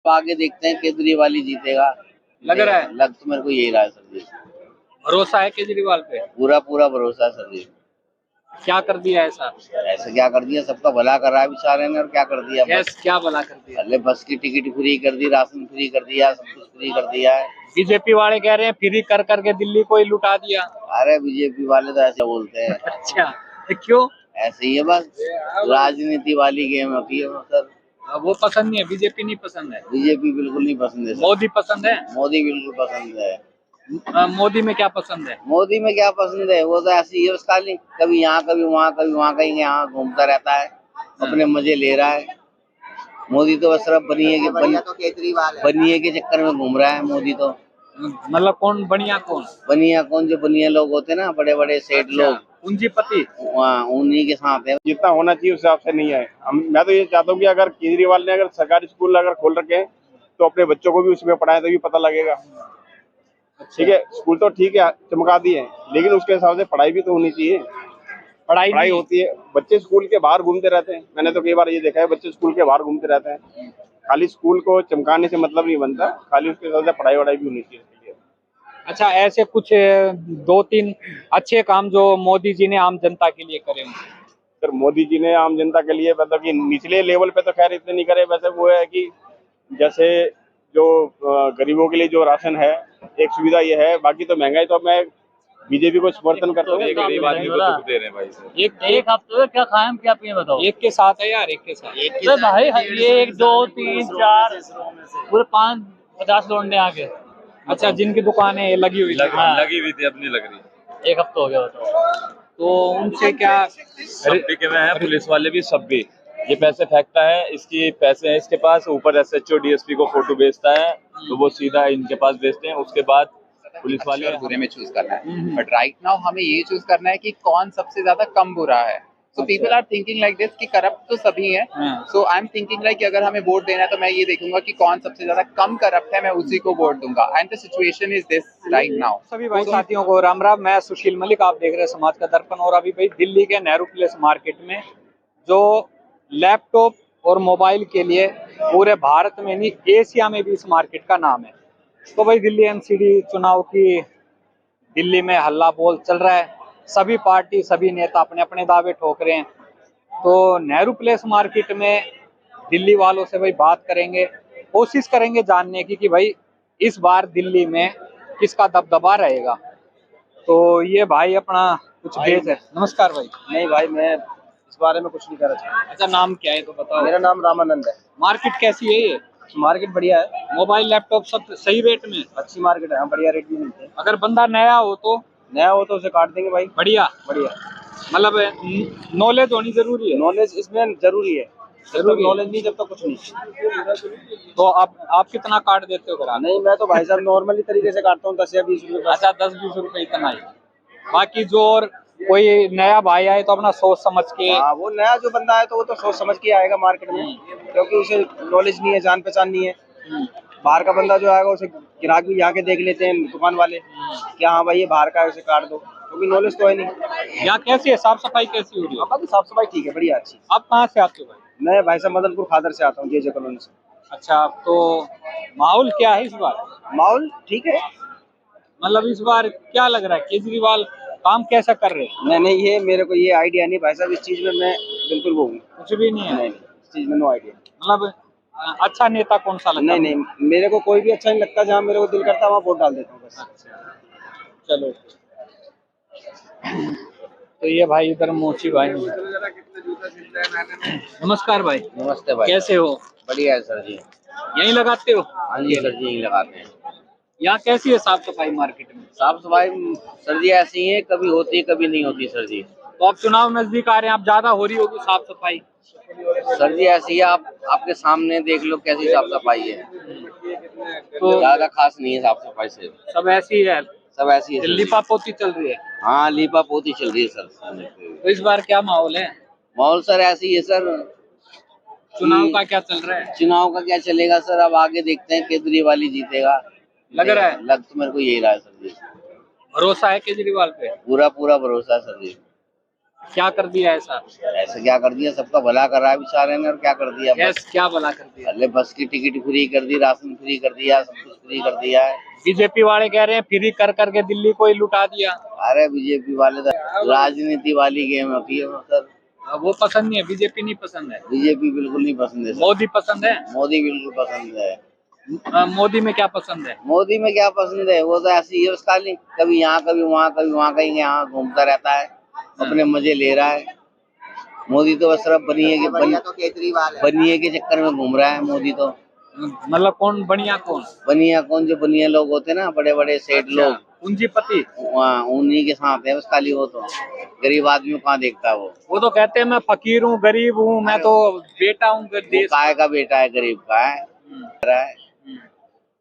आगे देखते हैं केजरीवाल ही जीतेगा। लग रहा है? लग तो मेरे को यही रहा है सर जी। भरोसा है केजरीवाल पे? पूरा पूरा भरोसा है सर जी। क्या कर दिया ऐसा? ऐसा क्या कर दिया, सबका भला कर रहा है बेचारे ने, और क्या कर दिया? बस क्या भला कर दिया? पहले बस की टिकट फ्री कर दी, राशन फ्री कर दिया, सब कुछ फ्री कर दिया है। बीजेपी वाले कह रहे हैं फ्री कर करके दिल्ली को ही लुटा दिया। अरे बीजेपी वाले तो ऐसे बोलते हैं। अच्छा, तो क्यों? ऐसे ही है बस, राजनीति वाली गेम होती है वो सर। वो पसंद नहीं है, बीजेपी नहीं पसंद है? बीजेपी बिल्कुल नहीं पसंद है सर। मोदी पसंद है? मोदी बिल्कुल पसंद है। मोदी में क्या पसंद है? मोदी में क्या पसंद है, वो तो ऐसे ही है बस, खाली कभी यहाँ कभी वहाँ, कभी वहाँ, कहीं यहाँ घूमता रहता है, अपने मजे ले रहा है। मोदी तो बस सिर्फ बनिए के चक्कर में घूम रहा है मोदी तो। मतलब कौन बढ़िया कौन? बनिया कौन, जो बनिया लोग होते हैं ना, बड़े बड़े सेठ लोग, पूंजीपति, वहाँ उन्हीं के साथ है। जितना होना चाहिए उस हिसाब से नहीं है। मैं तो ये चाहता हूँ कि अगर केजरीवाल ने अगर सरकारी स्कूल अगर खोल रखे हैं तो अपने बच्चों को भी उसमें पढ़ाएं, तो भी पता लगेगा। ठीक है, स्कूल तो ठीक है चमका दिए, लेकिन उसके हिसाब से पढ़ाई भी तो होनी चाहिए। पढ़ाई होती है, बच्चे स्कूल के बाहर घूमते रहते हैं। मैंने तो कई बार ये देखा है, बच्चे स्कूल के बाहर घूमते रहते हैं। खाली स्कूल को चमकाने से मतलब नहीं बनता, खाली उसके हिसाब से पढ़ाई वढ़ाई भी होनी चाहिए उसके लिए। अच्छा, ऐसे कुछ 2-3 अच्छे काम जो मोदी जी ने आम जनता के लिए करे हों? सर मोदी जी ने आम जनता के लिए मतलब कि निचले लेवल पे तो खैर इतने नहीं करे। वैसे वो है कि जैसे जो गरीबों के लिए जो राशन है, एक सुविधा ये है। बाकी तो महंगाई तो मैं बीजेपी को समर्थन करता हूँ। गरीब आदमी को दुख दे रहे हैं भाई सर। एक हफ्ते में क्या खाएं, क्या पिए बताओ? एक के साथ है यार, एक के साथ। तो भाई ये 1 2 3 4 पूरे 5-50 लौंडे आके। अच्छा, जिनकी दुकानें लगी हुई लगी हुई थी, अपनी लग रही। 1 हफ्ता हो गया बताओ, तो उनसे क्या? सब बिके हुए हैं, पुलिस वाले भी सब भी। ये पैसे फेंकता है, इसकी पैसे हैं इसके पास, ऊपर एसएचओ डीएसपी को फोटो भेजता है तो वो सीधा इनके पास भेजते हैं। उसके बाद पुलिस वाले और बुरे में चूज करना है, बट राइट नाउ हमें ये चूज करना है कि कौन सबसे ज्यादा कम बुरा है। So people are thinking like this कि करप्ट तो सभी है। So I am thinking like अगर हमें वोट देना है तो मैं ये देखूंगा कि कौन सबसे ज्यादा कम करप्ट है, मैं उसी को वोट दूंगा। And the situation is this right now. सभी भाई साथियों को राम राम। मैं सुशील मलिक, आप देख रहे हैं समाज का दर्पण। और अभी भाई दिल्ली के नेहरू प्लेस मार्केट में जो लैपटॉप और मोबाइल के लिए पूरे भारत में नहीं, एशिया में भी इस मार्केट का नाम है। तो भाई दिल्ली एमसीडी चुनाव की दिल्ली में हल्ला बोल चल रहा है। सभी पार्टी, सभी नेता अपने अपने दावे ठोक रहे हैं। तो नेहरू प्लेस मार्केट में दिल्ली वालों से भाई बात करेंगे, कोशिश करेंगे जानने की कि भाई इस बार दिल्ली में किसका दबदबा रहेगा। तो ये भाई अपना कुछ भेज है। नमस्कार भाई। नहीं भाई, मैं इस बारे में कुछ नहीं कर रहा। अच्छा, नाम क्या है तो बताओ। मेरा नाम रामानंद है। मार्केट कैसी है ये? मार्केट बढ़िया है, मोबाइल लैपटॉप सब सही रेट में? अच्छी मार्केट है, बढ़िया रेट में मिलते हैं। अगर बंदा नया हो तो? नया हो तो उसे काट देंगे भाई। बढ़िया बढ़िया, मतलब नॉलेज होनी जरूरी है। नॉलेज इसमें जरूरी है। जब तक नॉलेज नहीं, जब तक कुछ नहीं। तो आप कितना काट देते हो ग्राहक? नहीं, मैं तो भाई साहब नॉर्मली तरीके से काटता हूँ, 10 या 20 रुपए। अच्छा, 10-20 रुपए इतना ही। बाकी जो और कोई नया भाई आए तो अपना सोच समझ के। हाँ, वो नया जो बंदा है तो वो तो सोच समझ के आएगा मार्केट में, क्योंकि उसे नॉलेज नहीं है, जान पहचान नहीं है। बाहर का बंदा जो आएगा उसे ग्राहक भी यहाँ के देख लेते हैं, दुकान वाले, क्या हाँ भाई ये बाहर का है, उसे काट दो, क्योंकि नॉलेज तो है नहीं। यहाँ कैसी है, साफ सफाई कैसी हो रही है? बाकी साफ सफाई ठीक है, बढ़िया अच्छी। आप कहाँ से आते हो भाई? मैं भाई साहब मदनपुर खादर से आता हूँ, जे कॉलोनी से। अच्छा, तो माहौल क्या है इस बार? माहौल ठीक है। मतलब इस बार क्या लग रहा है, केजरीवाल काम कैसा कर रहे हैं? नहीं, ये मेरे को ये आइडिया नहीं भाई साहब, इस चीज में मैं बिल्कुल वो हूँ। कुछ भी नहीं है? नहीं, इस चीज में नो आइडिया। मतलब अच्छा नेता कौन सा लगता है? नहीं, मेरे को कोई भी अच्छा नहीं लगता, जहाँ मेरे को दिल करता है वहाँ वोट डाल देता हूँ बस। अच्छा, चलो। तो ये भाई इधर मोची भाई। नमस्कार भाई। नमस्ते भाई। कैसे हो? बढ़िया है सर जी। यहीं लगाते हो? हाँ जी सर जी, यही लगाते हैं। यहाँ कैसी है साफ सफाई मार्केट में? साफ सफाई सर जी ऐसी ही है, कभी होती है कभी नहीं होती सर जी। तो अब चुनाव नजदीक आ रहे हैं, अब ज्यादा हो रही होगी साफ सफाई? सर जी ऐसी है, आप आपके सामने देख लो कैसी साफ सफाई है। तो ज्यादा खास नहीं है साफ सफाई से, सब ऐसी है? सब ऐसी है। लिपा पोती चल रही है? हाँ, लीपा पोती चल रही है सर। तो इस बार क्या माहौल है? माहौल सर ऐसी है सर। चुनाव का क्या चल रहा है? चुनाव का क्या चलेगा सर, अब आगे देखते हैं केजरीवाल ही जीतेगा। लग रहा है? लग तो मेरे को यही रहा है सर जी। भरोसा है केजरीवाल पे? पूरा पूरा भरोसा है सर जी। क्या कर दिया ऐसा? ऐसे क्या कर दिया, सबका भला करा है बेचारे ने, और क्या कर दिया। बस क्या भला कर दिया? पहले बस की टिकट फ्री कर दी, राशन फ्री कर दिया, सब कुछ फ्री कर दिया है। बीजेपी वाले कह रहे हैं फ्री कर करके दिल्ली को ही लुटा दिया। अरे बीजेपी वाले तो राजनीति वाली गेम होती है सर। वो पसंद नहीं है, बीजेपी नहीं पसंद है। बीजेपी बिल्कुल नहीं पसंद है सर। मोदी पसंद है। मोदी बिल्कुल पसंद है। मोदी में क्या पसंद है? मोदी में क्या पसंद है, वो तो ऐसे ही है उसका, नहीं कभी यहाँ कभी वहाँ, कभी वहाँ, कहीं यहाँ घूमता रहता है, अपने मजे ले रहा है। मोदी तो बस सिर्फ बनिए के चक्कर में घूम रहा है मोदी तो। मतलब कौन बढ़िया कौन? कौन जो बनिया लोग होते हैं ना, बड़े बड़े सेठ लोग, पूंजीपति, वहाँ उन्हीं के साथ है बस खाली। वो तो गरीब आदमी को कहाँ देखता है वो तो कहते हैं मैं फकीर हूँ, गरीब हूँ, मैं तो बेटा हूँ देश। काय का बेटा है, गरीब का है,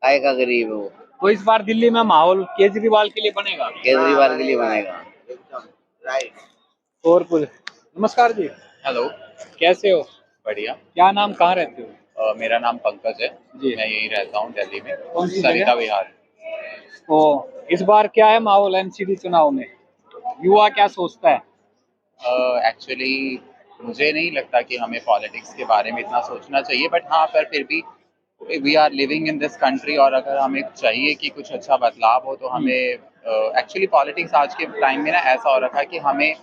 काय का गरीब है वो। तो इस बार दिल्ली में माहौल केजरीवाल के लिए बनेगा। केजरीवाल के लिए बनेगा। और कुछ? नमस्कार जी। हेलो, कैसे हो? बढ़िया। क्या नाम, कहाँ रहते हो? मेरा नाम पंकज है जी। मैं यही रहता हूँ दिल्ली में, कौन सी सरिता जगह? विहार। तो इस बार क्या है माहौल एमसीडी चुनाव में? युवा क्या सोचता है? एक्चुअली मुझे नहीं लगता कि हमें पॉलिटिक्स के बारे में इतना सोचना चाहिए, बट हाँ, पर फिर भी we are living in this country, और अगर हमें चाहिए कि कुछ अच्छा बदलाव हो तो हमें एक्चुअली पॉलिटिक्स आज के टाइम में ना ऐसा हो रखा है कि हमें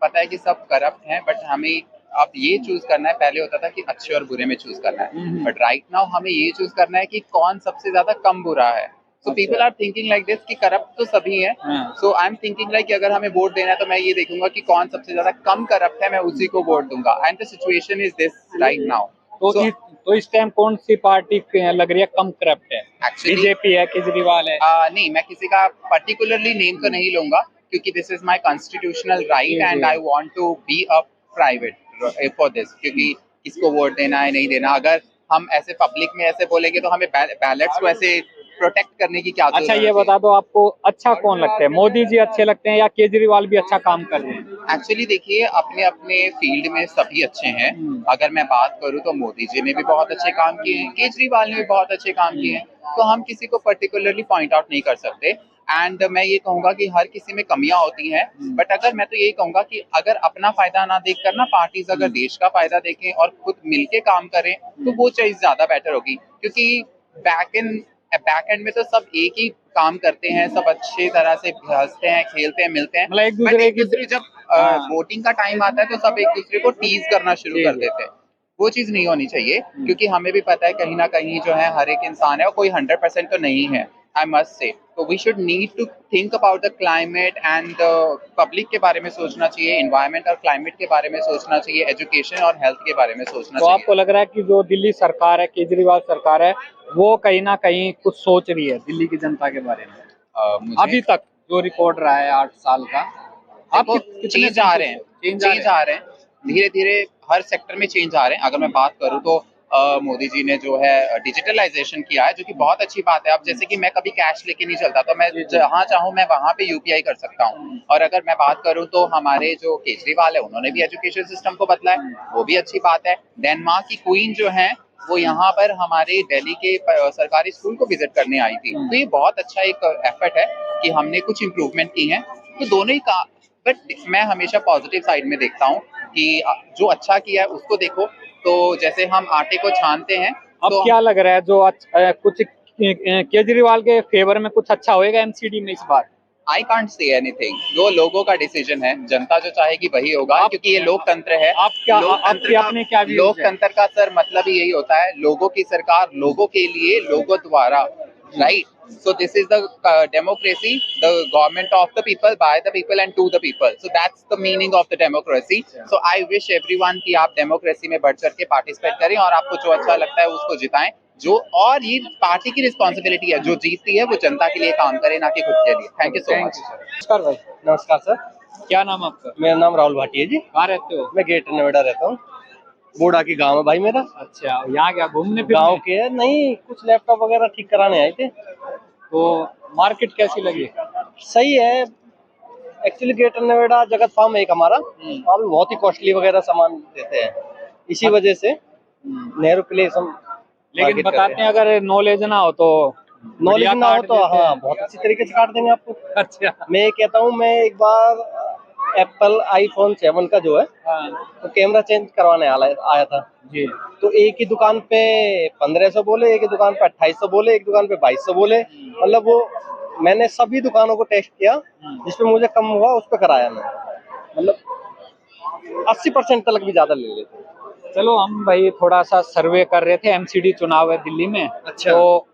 पता है कि सब करप्ट हैं, बट हमें अब ये चूज करना है। पहले होता था कि अच्छे और बुरे में चूज करना है, बट राइट नाउ हमें ये चूज करना है कि कौन सबसे ज्यादा कम बुरा है। So people are thinking like this कि करप्ट तो सभी है। So I am thinking like अगर हमें वोट देना है तो मैं ये देखूंगा कि कौन सबसे ज्यादा कम करप्ट है, मैं उसी को वोट दूंगा। And the situation is this right now. तो इस टाइम कौन सी पार्टी लग रही है कम करप्ट है? बीजेपी है, केजरीवाल है? नहीं, मैं किसी का पर्टिकुलरली नेम तो नहीं लूंगा, क्योंकि this is my constitutional right and I want to be a private for this, क्योंकि किसको वोट देना है नहीं देना, अगर हम ऐसे पब्लिक में ऐसे बोलेंगे तो हमें बैलेट्स को ऐसे प्रोटेक्ट करने की क्या जरूरत है। अच्छा ये बता दो, आपको अच्छा कौन लगता है, मोदी जी अच्छे लगते हैं या केजरीवाल भी अच्छा काम कर रहे हैं? एक्चुअली देखिए, अपने अपने फील्ड में सभी अच्छे हैं। अगर मैं बात करूं तो मोदी जी ने भी बहुत अच्छे काम किए हैं, केजरीवाल ने भी बहुत अच्छे काम किए हैं, तो हम किसी को पर्टिकुलरली पॉइंट आउट नहीं कर सकते। एंड मैं ये कहूंगा कि हर किसी में कमियां होती हैं, बट अगर मैं तो यही कहूंगा कि अगर अपना फायदा ना देखकर ना पार्टीज अगर देश का फायदा देखें और खुद मिलके काम करें तो वो चीज ज्यादा बेटर होगी, क्योंकि बैक एंड में तो सब एक ही काम करते हैं, सब अच्छे तरह से हंसते हैं, खेलते हैं, मिलते हैं, मतलब एक दूसरे जब वोटिंग का टाइम आता है तो सब एक दूसरे को टीज करना शुरू कर देते हैं। वो चीज नहीं होनी चाहिए, क्योंकि हमें भी पता है कहीं ना कहीं जो है हर एक इंसान है और कोई 100% तो नहीं है, आई मस्ट से। तो we should need to think about the climate and public के बारे में सोचना चाहिए, एनवायरमेंट और क्लाइमेट के बारे में सोचना चाहिए, एजुकेशन और हेल्थ के बारे में सोचना तो चाहिए। आपको लग रहा है कि जो दिल्ली सरकार है, केजरीवाल सरकार है, वो कहीं ना कहीं कुछ सोच रही है दिल्ली की जनता के बारे में? अभी तक जो रिकॉर्ड रहा है 8 साल का, आप चेंज आ रहे हैं धीरे धीरे, हर सेक्टर में चेंज आ रहे हैं। अगर मैं बात करूं तो मोदी जी ने जो है डिजिटलाइजेशन किया है, जो कि बहुत अच्छी बात है। अब जैसे कि मैं कभी कैश लेके नहीं चलता, तो मैं जहाँ चाहूँ मैं वहाँ पे यूपीआई कर सकता हूँ। और अगर मैं बात करूँ तो हमारे जो केजरीवाल है उन्होंने भी एजुकेशन सिस्टम को बदला है, वो भी अच्छी बात है। डेनमार्क की क्वीन जो है वो यहाँ पर हमारे दिल्ली के सरकारी स्कूल को विजिट करने आई थी, तो ये बहुत अच्छा एक एफर्ट है कि हमने कुछ इम्प्रूवमेंट की है। तो दोनों ही का, बट मैं हमेशा पॉजिटिव साइड में देखता हूँ कि जो अच्छा किया है उसको देखो। तो जैसे हम आटे को छानते हैं, अब तो क्या लग रहा है जो कुछ केजरीवाल के फेवर में कुछ अच्छा होएगा एमसीडी में इस बार? आई कांट से एनीथिंग, जो लोगों का डिसीजन है, जनता जो चाहेगी वही होगा, क्योंकि ये लोकतंत्र है। लोकतंत्र का सर मतलब ही यही होता है, लोगों की सरकार, लोगों के लिए, लोगों द्वारा, right? So this is the democracy, the government of the people, by the people and to the people. So that's the meaning of the democracy. So I wish everyone कि आप डेमोक्रेसी में बढ़ चढ़ के पार्टिसिपेट करें और आपको जो अच्छा लगता है उसको जिताएं। जो, और ये पार्टी की रिस्पॉन्सिबिलिटी है, जो जीतती है वो जनता के लिए काम करे, ना कि खुद के लिए। Thank you so much. नमस्कार भाई। नमस्कार सर, क्या नाम आपका? मेरा नाम राहुल भाटी है जी। कहाँ रहते हो? मैं ग्रेटर नोएडा रहता हूँ। बूढ़ा की गांव है भाई मेरा। अच्छा, यहाँ क्या घूमने फिरने? गांव के है नहीं, कुछ लैपटॉप वगैरह ठीक कराने आए थे। तो मार्केट कैसी लगी? सही है। एक्चुअली ग्रेटर नोएडा जगत फार्म है एक हमारा, वहाँ भी बहुत ही कॉस्टली वगैरह सामान देते हैं, इसी वजह से नेहरू प्लेस हम। लेकिन बताते हैं अगर नॉलेज ना हो तो हाँ बहुत अच्छी तरीके से काट देंगे आपको। अच्छा, मैं कहता हूँ, मैं एक बार एप्पल आईफोन 7 का जो है हाँ तो कैमरा चेंज करवाने आया था। जी। तो एक ही दुकान पे 1500 बोले, एक ही दुकान पे 2800 बोले, एक दुकान पे 2200 बोले। मतलब वो मैंने सभी दुकानों को टेस्ट किया, जिसमें मुझे कम हुआ उस पर कराया मैं। मतलब 80% तक भी ज्यादा ले लेते हैं। चलो हम भाई थोड़ा सा सर्वे कर रहे थे, एमसीडी चुनाव है दिल्ली में। अच्छा। तो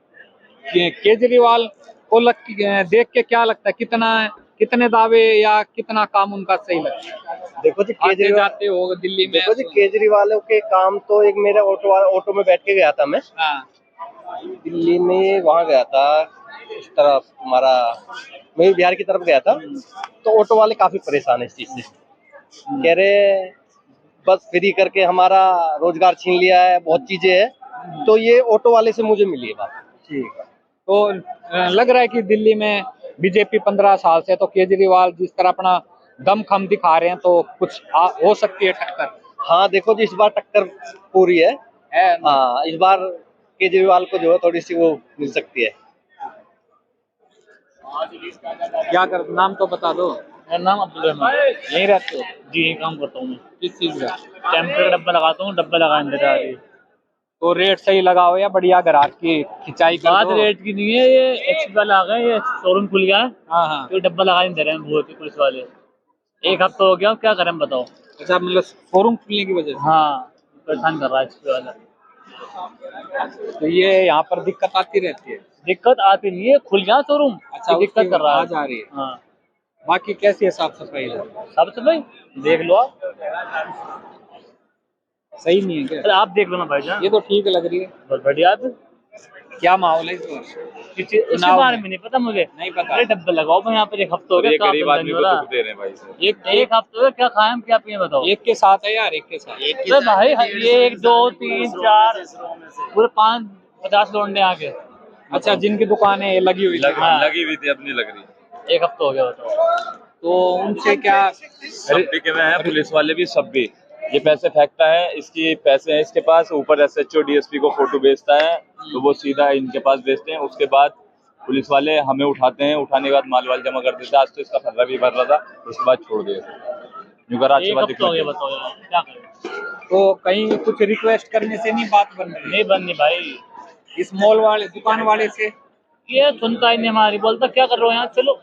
केजरीवाल को देख के क्या लगता है, कितने दावे या कितना काम उनका सही लगता है? देखो जी आते केजरीवाल, जाते हो दिल्ली में। देखो जी केजरीवाल के काम तो एक मेरे ऑटो में बैठ के गया था मैं हाँ दिल्ली में, वहां गया था इस तरफ हमारा मैं बिहार की तरफ गया था। तो ऑटो वाले काफी परेशान है इस चीज से, कह रहे बस फ्री करके हमारा रोजगार छीन लिया है, बहुत चीजें हैं। तो ये ऑटो वाले से मुझे मिली है बात। ठीक है। तो लग रहा है कि दिल्ली में बीजेपी 15 साल से, तो केजरीवाल जिस तरह अपना दमखम दिखा रहे हैं तो कुछ हो सकती है टक्कर। हाँ देखो जी इस बार टक्कर पूरी है। हाँ इस बार केजरीवाल को जो है थोड़ी सी वो मिल सकती है। क्या कर, नाम तो बता दो। मेरा नाम अब्दुल रहमान। यहीं रहते हो? जी यही काम करता हूँ मैं। किस चीज का? टेम्परेचर का डब्बा लगाता हूँ, डब्बा लगा अंदर आ रही है। तो रेट सही लगाओ या बढ़िया ग्राहक की खिंचाई कर बात दो। रेट की नहीं है, ये एक्चुअली वाला आ गए, ये शोरूम खुल गया है हाँ हाँ। तो डब्बा लगा नहीं दे रहे हैं बहुत ही पुलिस वाले। एक हफ्ता हो गया, अब क्या करें बताओ। अच्छा मतलब शोरूम खुलने की वजह से। हाँ परेशान कर रहा है एक्चुअली वाला। तो ये यहाँ पर दिक्कत आती रहती है। दिक्कत आती नहीं है, खुल गया शोरूम। अच्छा दिक्कत कर रहा है। जा रही है। हाँ बाकी कैसी है साफ सफाई? सबसे भाई देख लो आप। सही नहीं है क्या? अरे आप देख लो ना भाईजान, ये तो ठीक लग रही है। बहुत बढ़िया है। क्या माहौल है इस बार? इसके चुनाव बारे में? में नहीं पता मुझे। नहीं पता। अरे डब्बा लगाओ मैं यहाँ पर, एक हफ्ता हो ये गया, गरीब काम आदमी धंधा को नहीं हो दुख दे रहे हैं भाई साहब। एक हफ्ते हो गया, क्या खाएं क्या पिए बताओ। एक के साथ है यार, एक के साथ। अरे भाई ये 1 2 3 4 पूरे 5 50 लौंडे आके। अच्छा जिनकी दुकानें लगी हुई थी। हाँ। लगी हुई थी, अब नहीं लग रही। एक हफ्ता हो गया बताओ। तो उनसे क्या? सब बिके हुए हैं, पुलिस वाले भी सब भी। ये पैसे फेंकता है, इसकी पैसे हैं इसके पास, ऊपर एसएचओ डीएसपी को फोटो भेजता है तो वो सीधा इनके पास भेजते हैं। उसके बाद पुलिस वाले हमें उठाते हैं, उठाने के बाद माल वाल जमा कर देते हैं। आज तो इसका फर्रा भी भर रहा था, उसके बाद छोड़ दिया। एक हफ्ता हो गया बताओ यार, क्या करें। तो कहीं कुछ रिक्वेस्ट करने से नहीं बात बन रही? नहीं बननी भाई, इस मॉल वाले दुकान वाले से? ये सुनता ही नहीं हमारी, बोलता क्या कर रहे हो यहाँ चलो।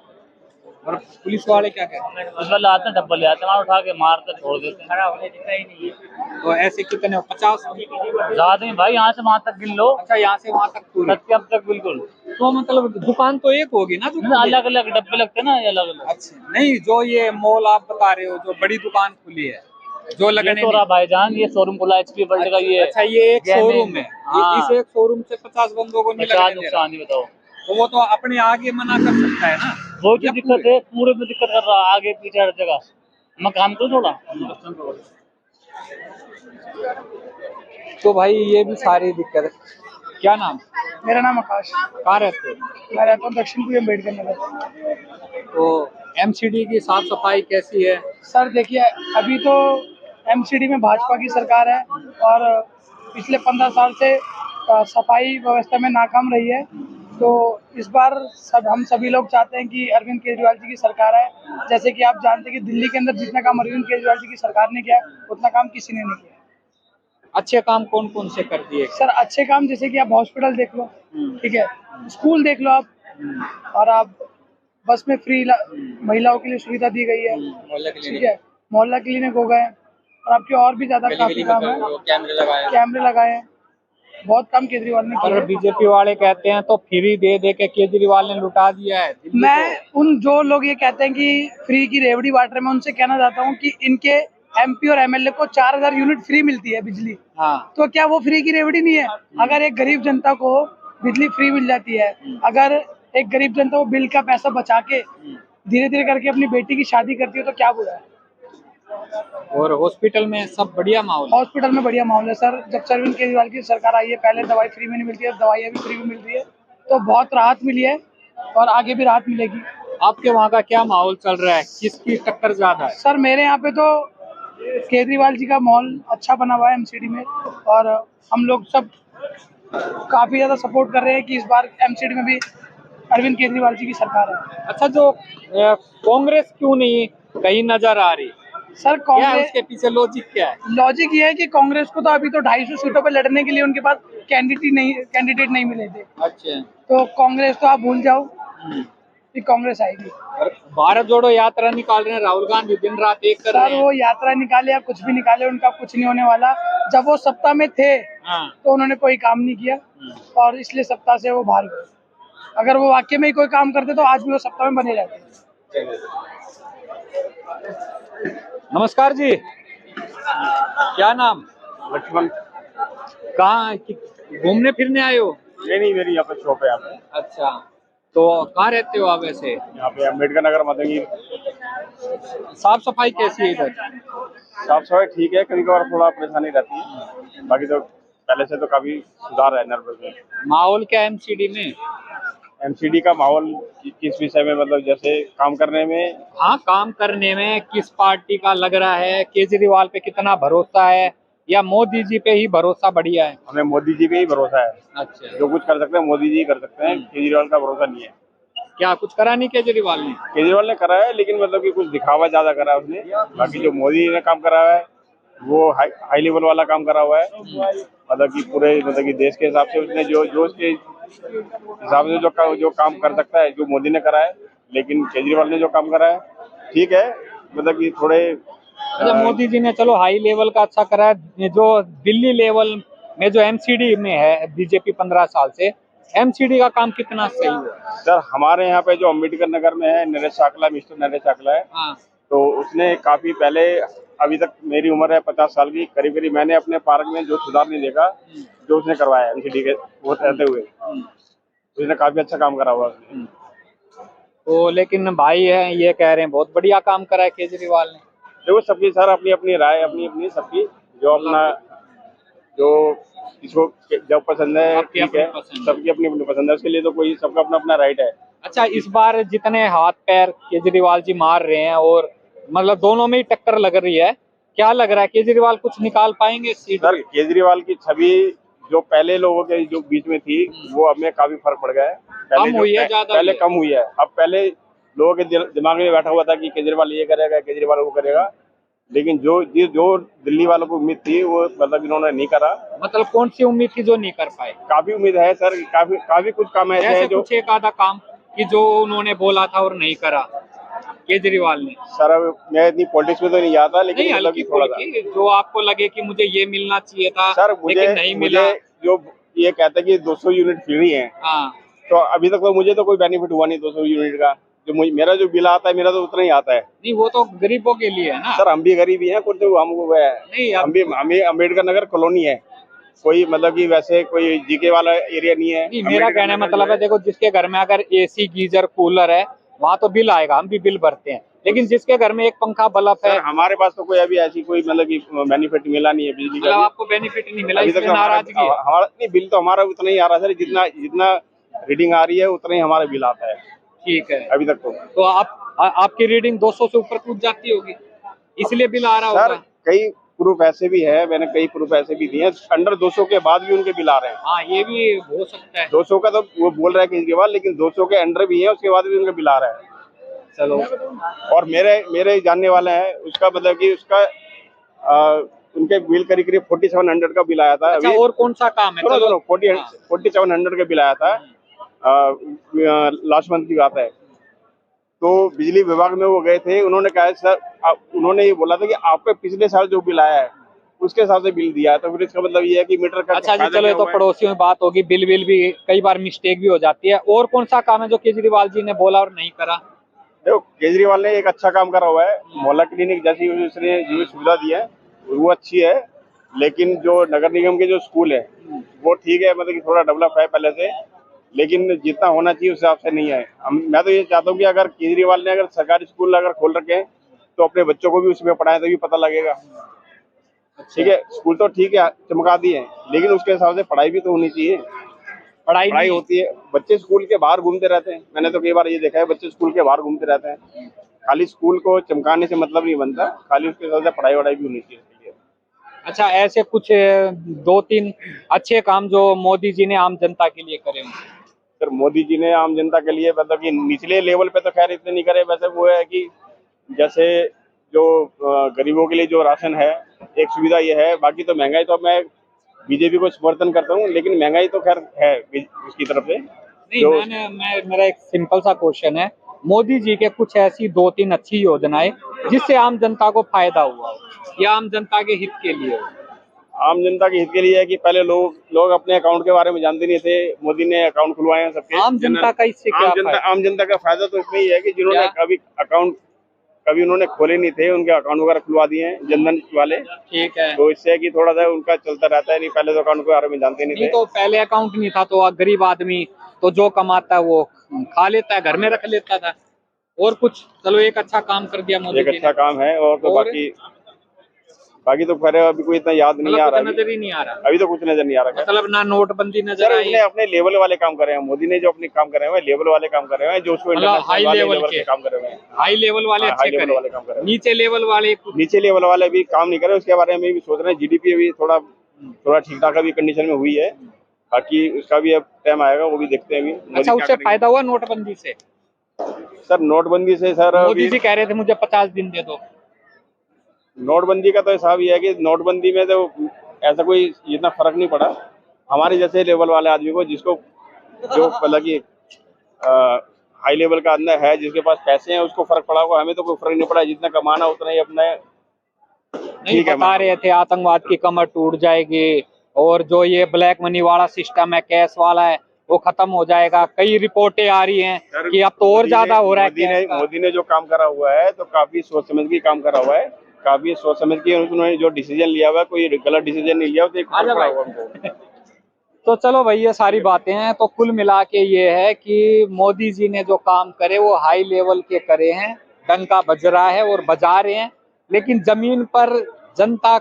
और पुलिस वाले क्या कहते हैं? उस वाले आते हैं, डब्बा ले आते हैं, मार उठा के मारते छोड़ देते हैं। खड़ा होने दिखता ही नहीं है। तो ऐसे कितने हो? 50? ज्यादा नहीं भाई, यहाँ से वहाँ तक गिन लो। अच्छा यहाँ से वहाँ तक पूरी? सत्यम तक बिल्कुल। तो मतलब दुकान तो एक होगी ना? अलग अलग डब्बे लगते हैं ना, ये अलग अलग। अच्छा नहीं, जो ये मॉल आप बता रहे हो, जो बड़ी दुकान खुली है, जो ये लगने तो रहा भाईजान, ये शोरूम खुला एचपी वर्ल्ड का ये। अच्छा ये एक जैमिन। शोरूम है। हाँ। इस एक शोरूम से 50 बंदों को नहीं क्या लगने दे रहा। नुकसान ही बताओ। तो वो तो अपने आगे मना कर सकता है ना। वो जो दिक्कत है, पूरे में दिक्कत कर रहा है, आगे पीछे हर जगह। मैं काम करूँ थोड़ा। तो भाई ये भी सारी दिक्कत है। क्या नाम? मेरा नाम आकाश। कहाँ रहते हो? मैं रहता हूँ दक्षिणपुरी अम्बेडकर नगर। तो एमसीडी की साफ सफाई कैसी है? सर देखिए, अभी तो एमसीडी में भाजपा की सरकार है और पिछले 15 साल से सफाई व्यवस्था में नाकाम रही है। तो इस बार हम सभी लोग चाहते हैं कि अरविंद केजरीवाल जी की सरकार आए। जैसे कि आप जानते हैं कि दिल्ली के अंदर जितना काम अरविंद केजरीवाल जी की सरकार ने किया, उतना काम किसी ने नहीं किया। अच्छे काम कौन कौन से कर दिए? सर अच्छे काम जैसे कि आप हॉस्पिटल देख लो, ठीक है, स्कूल देख लो आप, और आप बस में फ्री महिलाओं के लिए सुविधा दी गई है, ठीक है, मोहल्ला क्लिनिक हो गए, और आपके और भी ज्यादा काफी काम है, कैमरे लगाए हैं। बहुत काम केजरीवाल ने किया और है। बीजेपी वाले कहते हैं तो फ्री दे दे के केजरीवाल ने लुटा दिया है दिल्ली मैं उन जो लोग ये कहते हैं कि फ्री की रेवड़ी बांट रहे, मैं उनसे कहना चाहता हूँ कि इनके एमपी और एमएलए को 4000 यूनिट फ्री मिलती है बिजली। हाँ। तो क्या वो फ्री की रेवड़ी नहीं है? अगर एक गरीब जनता को बिजली फ्री मिल जाती है, अगर एक गरीब जनता को बिल का पैसा बचा के धीरे धीरे करके अपनी बेटी की शादी करती है तो क्या बुरा है। और हॉस्पिटल में सब बढ़िया माहौल है? हॉस्पिटल में बढ़िया माहौल है सर। जब से अरविंद केजरीवाल की सरकार आई है, पहले दवाई फ्री में नहीं मिलती है, दवाइयाँ भी फ्री में मिल रही है, तो बहुत राहत मिली है और आगे भी राहत मिलेगी। आपके वहाँ का क्या माहौल चल रहा है? किसकी टक्कर ज्यादा है? सर मेरे यहाँ पे तो केजरीवाल जी का माहौल अच्छा बना हुआ है एमसीडी में, और हम लोग सब काफी ज्यादा सपोर्ट कर रहे हैं कि इस बार एमसीडी में भी अरविंद केजरीवाल जी की सरकार है। अच्छा जो कांग्रेस क्यों नहीं कहीं नजर आ रही। सर क्या है कांग्रेस, उसके पीछे लॉजिक क्या है? लॉजिक ये है कि कांग्रेस को तो अभी तो 250 सीटों पे लड़ने के लिए उनके पास कैंडिडेट नहीं मिले थे, अच्छा। तो कांग्रेस तो आप भूल जाओ कि कांग्रेस आएगी। और भारत जोड़ो यात्रा निकाल रहे हैं राहुल गांधी, दिन रात एक कर रहे सर हैं। वो यात्रा निकाले या कुछ भी निकाले, उनका कुछ नहीं होने वाला। जब वो सत्ता में थे हाँ। तो उन्होंने कोई काम नहीं किया और इसलिए सत्ता से वो बाहर गए। अगर वो वाकई में ही कोई काम करते तो आज भी वो सत्ता में बने रहते। नमस्कार जी, क्या नाम? लक्ष्मण। कहाँ घूमने फिरने आए हो? नहीं, मेरी यहाँ पे शॉप है यहाँ पे। अच्छा, तो कहाँ रहते हो आप वैसे? यहाँ पे अम्बेडकर नगर मदंगी। साफ सफाई कैसी है इधर? साफ सफाई ठीक है, कभी कभार थोड़ा परेशानी रहती है, बाकी तो पहले से तो काफी सुधार है नर्बत में। माहौल क्या है एमसीडी में? एमसीडी का माहौल किस विषय में, मतलब जैसे काम करने में? हाँ, काम करने में किस पार्टी का लग रहा है? केजरीवाल पे कितना भरोसा है या मोदी जी पे ही भरोसा बढ़िया है? हमें मोदी जी पे ही भरोसा है। अच्छा, जो कुछ कर सकते हैं मोदी जी कर सकते हैं, केजरीवाल का भरोसा नहीं है। क्या कुछ करा नहीं केजरीवाल ने? केजरीवाल ने करा है, लेकिन मतलब कि कुछ दिखावा ज्यादा करा है उसने। बाकी जो मोदी ने काम करा है वो हाई लेवल वाला काम करा हुआ है, मतलब कि पूरे मतलब कि देश के हिसाब से उसने जो उसके हिसाब से जो काम कर सकता है, जो मोदी ने करा है। लेकिन केजरीवाल ने जो काम करा है ठीक है, मतलब कि थोड़े अच्छा, मोदी जी ने चलो हाई लेवल का अच्छा करा है। जो दिल्ली लेवल में जो एमसीडी में है बीजेपी 15 साल से, एमसीडी का काम कितना सही हुआ? सर हमारे यहाँ पे जो अम्बेडकर नगर में है नरेश चाकला, मिस्टर नरेश चाकला है, हाँ। तो उसने काफी पहले, अभी तक मेरी उम्र है 50 साल की, करीब करीब मैंने अपने पार्क में जो सुधार नहीं देखा जो उसने करवाया एमसीडी के वो रहते हुए, उसने काफी अच्छा काम करा हुआ उसने। तो लेकिन भाई है ये कह रहे हैं बहुत बढ़िया काम करा है केजरीवाल ने। देखो सबकी सर अपनी अपनी राय, अपनी अपनी सबकी जो अपना जो इसको जब पसंद है सबकी ठीक है, अपनी पसंद है। सबकी अपनी अपनी पसंद है, उसके लिए तो कोई सबका अपना अपना राइट है। अच्छा, इस बार जितने हाथ पैर केजरीवाल जी मार रहे हैं और मतलब दोनों में ही टक्कर लग रही है, क्या लग रहा है केजरीवाल कुछ निकाल पाएंगे सीट? सर केजरीवाल की छवि जो पहले लोगों के जो बीच में थी वो अब में काफी फर्क पड़ गया है। कम हुई है, ज्यादा पहले हुई है? कम हुई है। अब पहले लोगों के दिमाग में बैठा हुआ था कि केजरीवाल ये करेगा, केजरीवाल वो करेगा, लेकिन जो दिल्ली वालों को उम्मीद थी वो मतलब इन्होंने नहीं करा। मतलब कौन सी उम्मीद थी जो नहीं कर पाए? काफी उम्मीद है सर, काफी कुछ काम ऐसे ऐसे है जो कुछ एक आधा काम कि जो उन्होंने बोला था और नहीं करा केजरीवाल ने। सर अब मैं इतनी पॉलिटिक्स में तो नहीं जाता, लेकिन नहीं, मतलब हल्की कि थोड़ा सा फुल्की जो आपको लगे कि मुझे ये मिलना चाहिए था सर लेकिन नहीं मिला। जो ये कहते हैं कि 200 यूनिट फ्री है, हाँ, तो अभी तक तो मुझे तो कोई बेनिफिट हुआ नहीं 200 यूनिट का। मेरा जो बिल आता है मेरा तो उतना ही आता है। नहीं वो तो गरीबों के लिए है ना। सर हम भी गरीब ही हैं, कुछ तो हमको वो है नहीं, हम भी, हमें अम्बेडकर नगर कॉलोनी है, कोई मतलब कि वैसे कोई जीके वाला एरिया नहीं है। नहीं, मेरा कहने अम्बेडकर मतलब नगर है देखो जिसके घर में अगर एसी गीजर कूलर है वहाँ तो बिल आएगा, हम भी बिल भरते हैं, लेकिन जिसके घर में एक पंखा बल्ब है, सर हमारे पास तो कोई अभी ऐसी कोई मतलब कि बेनिफिट मिला नहीं है बिजली का। मतलब आपको बेनिफिट नहीं मिला, अभी तक इसलिए नाराजगी है। हमारा नहीं, बिल तो हमारा उतना ही आ रहा है सर, जितना रीडिंग आ रही है उतना ही हमारा बिल आता है ठीक है, अभी तक। तो आपकी रीडिंग 200 से ऊपर कूद जाती होगी इसलिए बिल आ रहा सर होगा। कई प्रूफ ऐसे भी है, मैंने कई प्रूफ ऐसे भी दिए हैं, अंडर 200 के बाद भी उनके बिल आ रहे हैं। हाँ, ये भी हो सकता है। 200 का तो वो बोल रहा है केजरीवाल, लेकिन 200 के अंडर भी है, उसके बाद भी उनका बिल आ रहा है। चलो, और मेरे जानने वाले हैं, उसका मतलब कि उसका उनके बिल करीब करीब 4700 का बिल आया था। अच्छा, अभी और कौन सा काम है? चलो, 4700 का बिल आया था लास्ट मंथ की बात है। तो बिजली विभाग में वो गए थे, उन्होंने कहा सर उन्होंने ये बोला था कि आपके पिछले साल जो बिल आया है उसके हिसाब से बिल दिया है, तो फिर इसका मतलब ये है कि मीटर का अच्छा जी, चलो ये तो पड़ोसियों में बात होगी, बिल भी कई बार मिस्टेक भी हो जाती है। और कौन सा काम है जो केजरीवाल जी ने बोला और नहीं करा? देखो केजरीवाल ने एक अच्छा काम करा हुआ है, मोहल्ला क्लिनिक जैसी उसने जो सुविधा दी है वो अच्छी है, लेकिन जो नगर निगम के जो स्कूल है वो ठीक है, मतलब कि थोड़ा डेवलप है पहले से, लेकिन जितना होना चाहिए उस हिसाब से नहीं है। मैं तो ये चाहता हूँ कि अगर केजरीवाल ने अगर सरकारी स्कूल अगर खोल रखे हैं तो अपने बच्चों को भी उसमें पढ़ाएं, तभी पता लगेगा। ठीक है, स्कूल तो ठीक है चमका दिए, लेकिन उसके हिसाब से पढ़ाई भी तो होनी चाहिए। पढ़ाई होती है, बच्चे स्कूल के बाहर घूमते रहते हैं, मैंने तो कई बार ये देखा है बच्चे स्कूल के बाहर घूमते रहते हैं। खाली स्कूल को चमकाने से मतलब नहीं बनता, खाली उसके हिसाब से पढ़ाई वढ़ाई भी होनी चाहिए। अच्छा, ऐसे कुछ 2-3 अच्छे काम जो मोदी जी ने आम जनता के लिए करे हों? सर मोदी जी ने आम जनता के लिए मतलब कि निचले लेवल पे तो खैर इतने नहीं करे, वैसे वो है कि जैसे जो गरीबों के लिए जो राशन है, एक सुविधा ये है। बाकी तो महंगाई तो मैं बीजेपी को समर्थन करता हूँ, लेकिन महंगाई तो खैर है उसकी तरफ से। नहीं, मेरा एक सिंपल सा क्वेश्चन है, मोदी जी के कुछ ऐसी 2-3 अच्छी योजनाएं जिससे आम जनता को फायदा हुआ हो या आम जनता के हित के लिए हो? आम जनता के हित के लिए है कि पहले लोग अपने अकाउंट के बारे में जानते नहीं थे। मोदी ने अकाउंट खुलवाए हैं सबके। आम जनता का इससे क्या फायदा? आम जनता का फायदा तो इसमें ही है कि जिन्होंने कभी उन्होंने खोले नहीं थे, उनके अकाउंट वगैरह खुलवा दिए हैं, जनधन वाले। ठीक है। तो इससे कि थोड़ा सा उनका चलता रहता है। नहीं, पहले तो अकाउंट के बारे में जानते नहीं थे। तो पहले अकाउंट नहीं था तो गरीब आदमी तो जो कमाता है वो खा लेता है, घर में रख लेता था और कुछ। चलो एक अच्छा काम कर दिया मोदी जी ने। एक अच्छा काम है। और तो बाकी तो खैर अभी कोई इतना याद नहीं आ रहा, नजर ही नहीं आ रहा। अभी तो कुछ नजर नहीं आ रहा। मतलब ना नोटबंदी नजर आई। उसने अपने लेवल वाले काम करे हैं। मोदी ने जो अपने काम करे हुए हैं, लेवल वाले काम करे हुए हैं, जो उसको हाई लेवल के काम करे हुए हैं। हाई लेवल वाले अच्छे करे, नीचे लेवल वाले भी काम नहीं करे। उसके बारे में भी सोच रहे हैं। जीडीपी भी थोड़ा ठीक ठाक अभी कंडीशन में हुई है। बाकी उसका भी अब टाइम आएगा, वो भी देखते हैं अभी। अच्छा, उससे फायदा हुआ नोटबंदी से? सर नोटबंदी से सर मोदी जी कह रहे थे मुझे 50 दिन दे दो। नोटबंदी का तो हिसाब ये है कि नोटबंदी में तो ऐसा कोई इतना फर्क नहीं पड़ा हमारे जैसे लेवल वाले आदमी को, जिसको जो मतलब कि हाई लेवल का अंदर है, जिसके पास पैसे हैं, उसको फर्क पड़ा हुआ। हमें तो कोई फर्क नहीं पड़ा। जितना कमाना उतना ही अपना नहीं बता रहे थे आतंकवाद की कमर टूट जाएगी और जो ये ब्लैक मनी वाला सिस्टम है, कैश वाला है, वो खत्म हो जाएगा। कई रिपोर्टें आ रही हैं कि अब तो और ज्यादा हो रहा है। मोदी ने जो काम करा हुआ है तो काफी सोच समझ के काम करा हुआ है। काफी सोच समझ के उन्होंने जो डिसीजन लिया हुआ है, कोई गलत डिसीजन नहीं लिया। तो चलो भाई, ये सारी बातें हैं। तो कुल मिला के ये है कि मोदी जी ने जो काम करे वो हाई लेवल के करे हैं, डंका बज रहा है और बजा रहे हैं। लेकिन जमीन पर जनता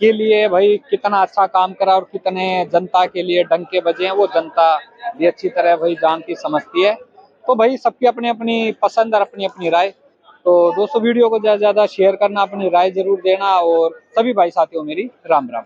के लिए भाई कितना अच्छा काम करा और कितने जनता के लिए डंके बजे हैं, वो जनता भी अच्छी तरह भाई जानती समझती है। तो भाई सबकी अपनी अपनी पसंद और अपनी अपनी राय। तो दोस्तों वीडियो को ज्यादा से ज्यादा शेयर करना, अपनी राय जरूर देना और सभी भाई साथियों मेरी राम राम।